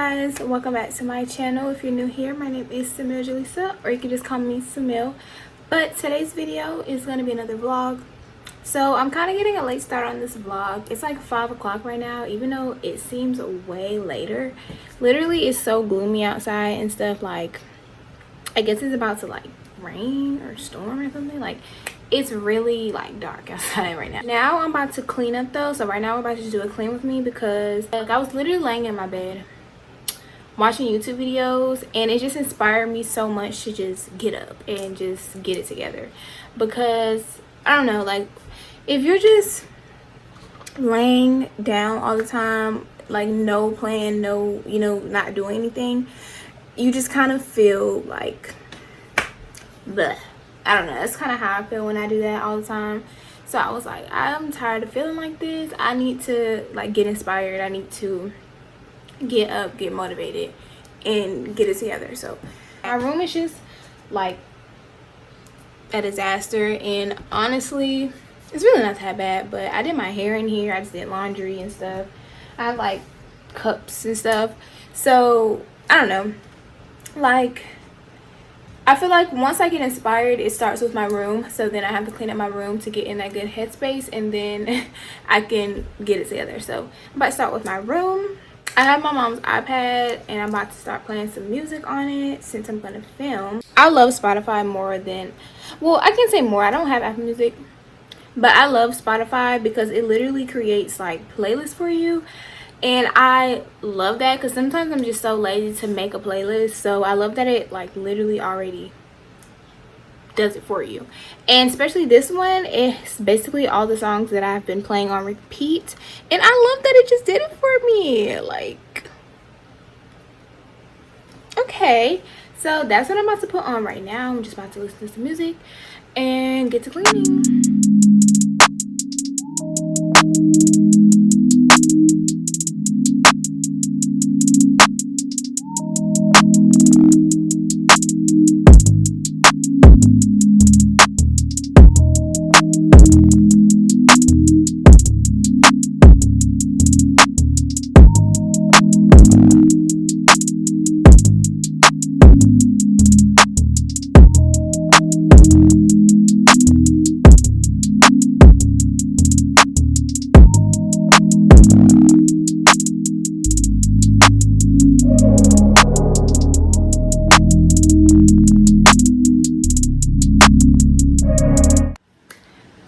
guys, welcome back to my channel. If you're new here, my name is Samiljulissa, or you can just call me Samil. But today's video is going to be another vlog. So I'm kind of getting a late start on this vlog. It's like 5 o'clock right now, even though it seems way later. Literally, it's so gloomy outside and stuff. Like, I guess it's about to like rain or storm or something. Like, it's really like dark outside right now. Now I'm about to clean up though. So right now we're about to do a clean with me because like, I was literally laying in my bed watching YouTube videos, and it just inspired me so much to just get up and just get it together. Because I don't know, like if you're just laying down all the time, like no plan, no, not doing anything, you just kind of feel like bleh. I don't know, that's kind of how I feel when I do that all the time. So I was like, I'm tired of feeling like this. I need to like get inspired. I need to get up, get motivated, and get it together. So my room is just like a disaster, and honestly it's really not that bad. But I did my hair in here, I just did laundry and stuff. I have like cups and stuff. So I don't know, like I feel like once I get inspired, it starts with my room. So then I have to clean up my room to get in that good headspace, and then I can get it together. So I'm about to start with my room. I have my mom's iPad, and I'm about to start playing some music on it since I'm going to film. I love Spotify more than, well, I can't say more. I don't have Apple Music, but I love Spotify because it literally creates like playlists for you. And I love that because sometimes I'm just so lazy to make a playlist. So I love that it like literally already does it for you. And especially this one, it's basically all the songs that I've been playing on repeat. And I love that it just did it for me. Like, okay. So that's what I'm about to put on right now. I'm just about to listen to some music and get to cleaning.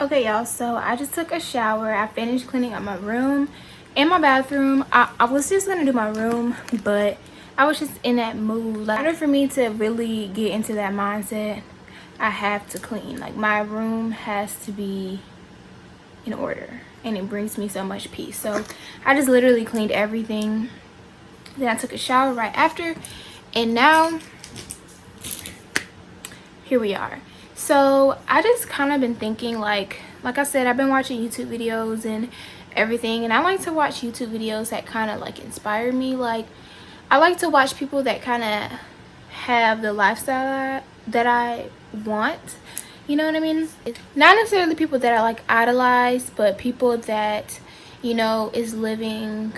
Okay y'all, so I just took a shower. I finished cleaning up my room and my bathroom. I was just gonna do my room, but I was just in that mood. Like, in order for me to really get into that mindset, I have to clean. Like, my room has to be in order, and it brings me so much peace. So I just literally cleaned everything. Then I took a shower right after, and now here we are. So I just kind of been thinking, like I said, I've been watching YouTube videos and everything, and I like to watch YouTube videos that kind of like inspire me. Like, I like to watch people that kind of have the lifestyle that I want, you know what I mean? Not necessarily people that I like idolize, but people that, is living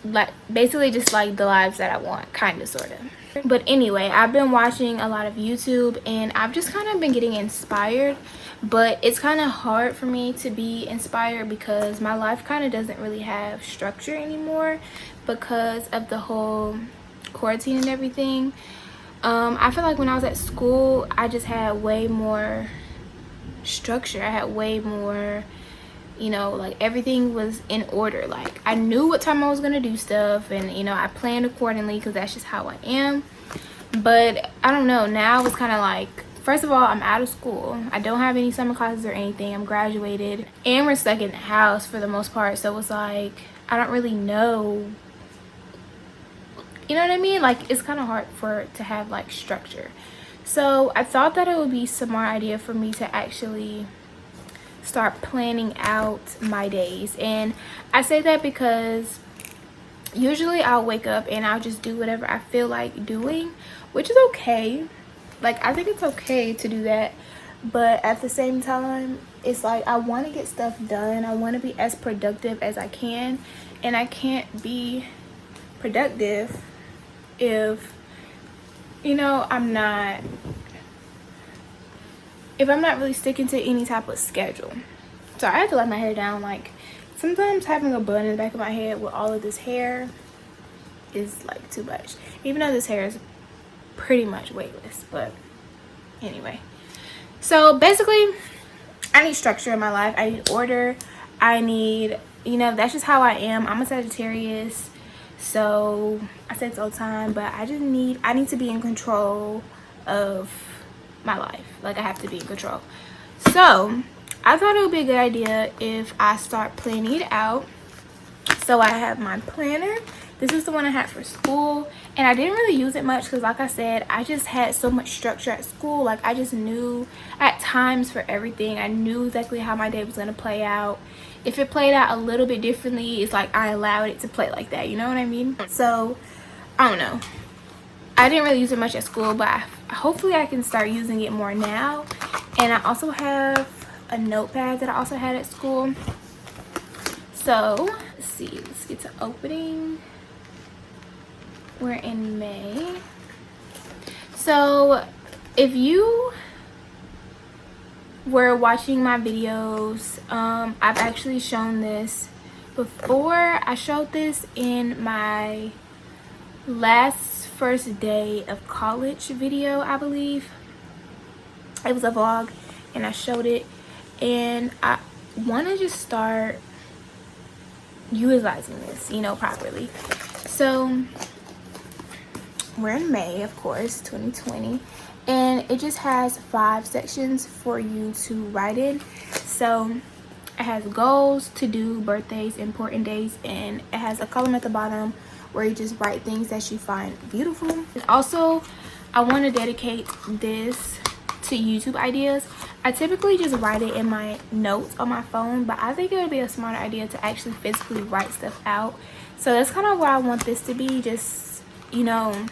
like basically just like the lives that I want, kind of, sort of. But anyway, I've been watching a lot of YouTube, and I've just kind of been getting inspired, but it's kind of hard for me to be inspired because my life kind of doesn't really have structure anymore because of the whole quarantine and everything. I feel like when I was at school, I just had way more structure. I had way more, like everything was in order. Like, I knew what time I was gonna do stuff, and I planned accordingly because that's just how I am. But I don't know, now it's kind of like, first of all, I'm out of school. I don't have any summer classes or anything. I'm graduated, and we're stuck in the house for the most part. So it's like, I don't really know, you know what I mean? Like, it's kind of hard to have like structure. So I thought that it would be a smart idea for me to actually start planning out my days. And I say that because usually I'll wake up and I'll just do whatever I feel like doing, which is okay. Like, I think it's okay to do that, but at the same time, it's like I want to get stuff done. I want to be as productive as I can, and I can't be productive if, you know, if I'm not really sticking to any type of schedule. So I have to let my hair down. Like, sometimes having a bun in the back of my head with all of this hair is like too much, even though this hair is pretty much weightless. But anyway, so basically I need structure in my life. I need order. I need, you know, that's just how I am. I'm a Sagittarius, so I say this all the time, but I need to be in control of my life. Like, I have to be in control. So I thought it would be a good idea if I start planning it out. So I have my planner. This is the one I had for school, and I didn't really use it much because, like I said, I just had so much structure at school. Like, I just knew at times for everything. I knew exactly how my day was going to play out. If it played out a little bit differently, it's like I allowed it to play like that, you know what I mean? So I don't know, I didn't really use it much at school, but hopefully I can start using it more now. And I also have a notepad that I also had at school. So let's see, let's get to opening. We're in May. So if you were watching my videos, I've actually shown this before. I showed this in my first day of college video, I believe. It was a vlog and I showed it, and I want to just start utilizing this, you know, properly. So we're in May, of course, 2020, and it just has 5 sections for you to write in. So it has goals, to do, birthdays, important days, and it has a column at the bottom where you just write things that you find beautiful. And also, I want to dedicate this to YouTube ideas. I typically just write it in my notes on my phone, but I think it would be a smarter idea to actually physically write stuff out. So that's kind of where I want this to be, just, you know,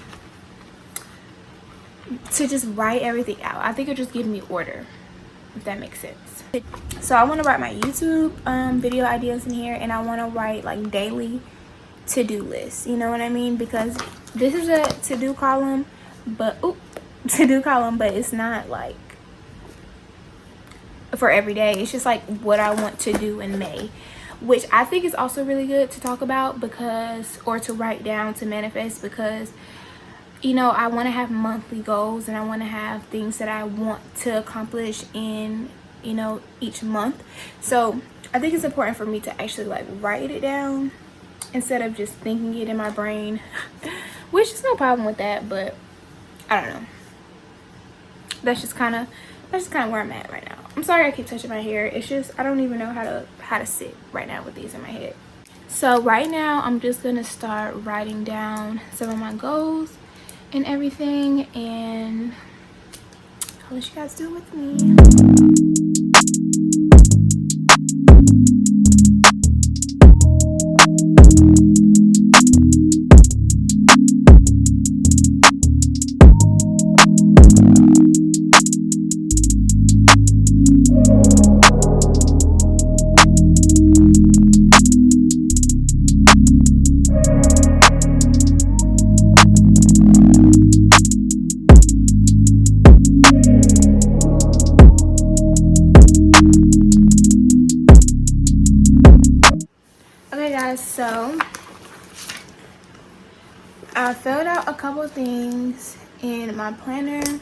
to just write everything out. I think it'll just give me order, if that makes sense. So I want to write my YouTube video ideas in here, and I want to write like daily to-do lists, you know what I mean? Because this is a to-do column, but but it's not like for every day. It's just like what I want to do in May, which I think is also really good to talk about, because, or to write down, to manifest, because, you know, I want to have monthly goals, and I want to have things that I want to accomplish in, you know, each month. So I think it's important for me to actually like write it down instead of just thinking it in my brain, which is no problem with that, but I don't know. That's just kind of where I'm at right now. I'm sorry I keep touching my hair. It's just I don't even know how to sit right now with these in my head. So right now I'm just gonna start writing down some of my goals and everything, and I'll let you guys do it with me. So I filled out a couple things in my planner,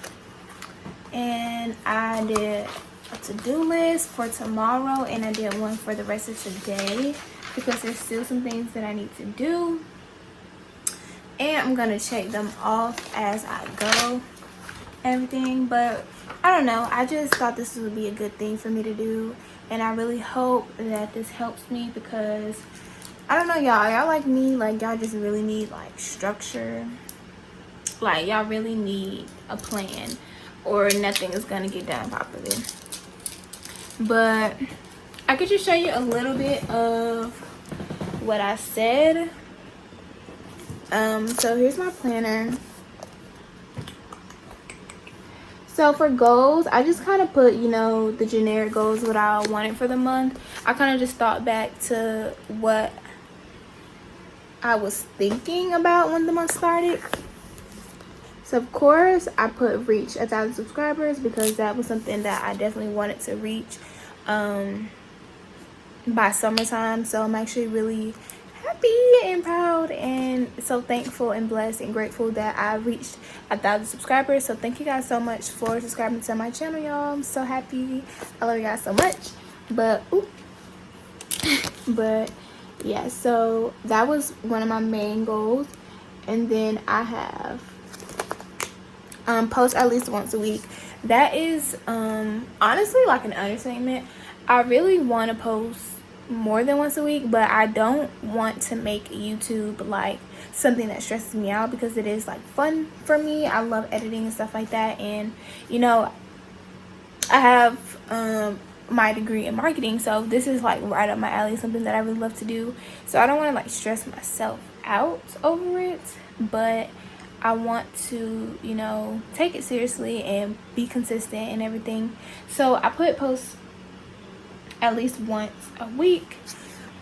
and I did a to-do list for tomorrow, and I did one for the rest of today, because there's still some things that I need to do, and I'm gonna check them off as I go, everything. But I don't know, I just thought this would be a good thing for me to do, and I really hope that this helps me, because I don't know, y'all like me, like y'all just really need like structure. Like y'all really need a plan, or nothing is gonna get done properly. But I could just show you a little bit of what I said. So here's my planner. So for goals, I just kind of put, you know, the generic goals, what I wanted for the month. I kind of just thought back to what I was thinking about when the month started. So of course I put reach 1,000 subscribers because that was something that I definitely wanted to reach by summertime. So I'm actually really happy and proud and so thankful and blessed and grateful that I reached 1,000 subscribers. So thank you guys so much for subscribing to my channel, y'all. I'm so happy. I love you guys so much. But yeah, so that was one of my main goals. And then I have post at least once a week. That is honestly like an understatement. I really want to post more than once a week, but I don't want to make YouTube like something that stresses me out, because it is like fun for me. I love editing and stuff like that, and you know, I have my degree in marketing, so this is like right up my alley, something that I really love to do. So I don't want to like stress myself out over it, but I want to, you know, take it seriously and be consistent and everything. So I put posts at least once a week.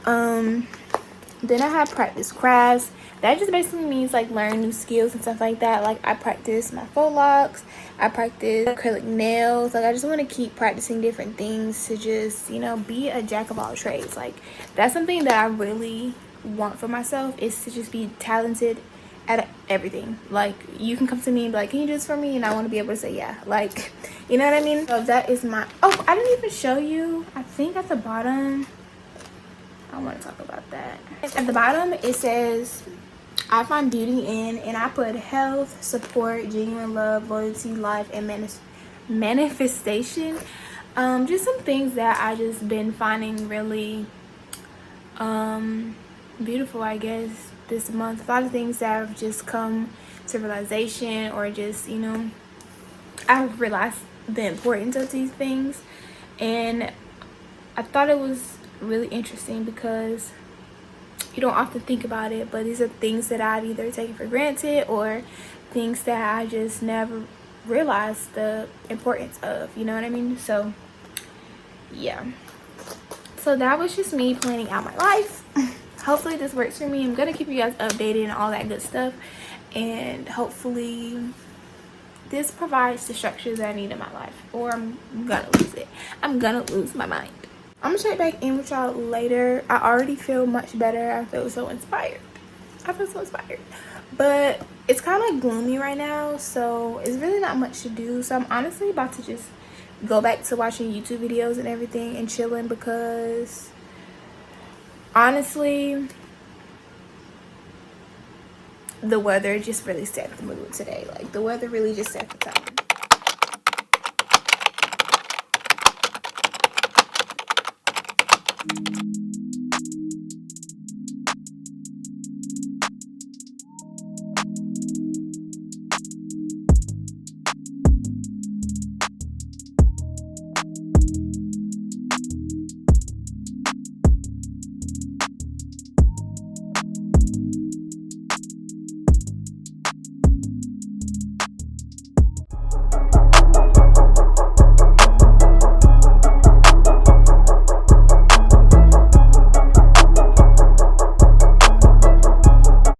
Then I have practice crafts. That just basically means like learn new skills and stuff like that. Like I practice my faux locks, I practice acrylic nails. Like I just want to keep practicing different things to just, you know, be a jack of all trades. Like that's something that I really want for myself, is to just be talented at everything. Like you can come to me and be like, can you do this for me? And I want to be able to say yeah. Like, you know what I mean? So that is my, oh, I didn't even show you, I think at the bottom, I want to talk about that. At the bottom it says I find beauty in, and I put health, support, genuine love, loyalty, life, and manifestation. Just some things that I just been finding really beautiful, I guess, this month. A lot of things that have just come to realization, or just, you know, I've realized the importance of these things, and I thought it was really interesting because you don't often think about it, but these are things that I've either taken for granted or things that I just never realized the importance of, you know what I mean? So yeah, so that was just me planning out my life. Hopefully this works for me. I'm gonna keep you guys updated and all that good stuff, and hopefully this provides the structure that I need in my life, or I'm gonna lose it. I'm gonna lose my mind. I'm gonna check back in with y'all later. I already feel much better. I feel so inspired. But it's kind of gloomy right now, so it's really not much to do. So I'm honestly about to just go back to watching YouTube videos and everything and chilling, because honestly the weather just really set the mood today. Like the weather really just set the tone.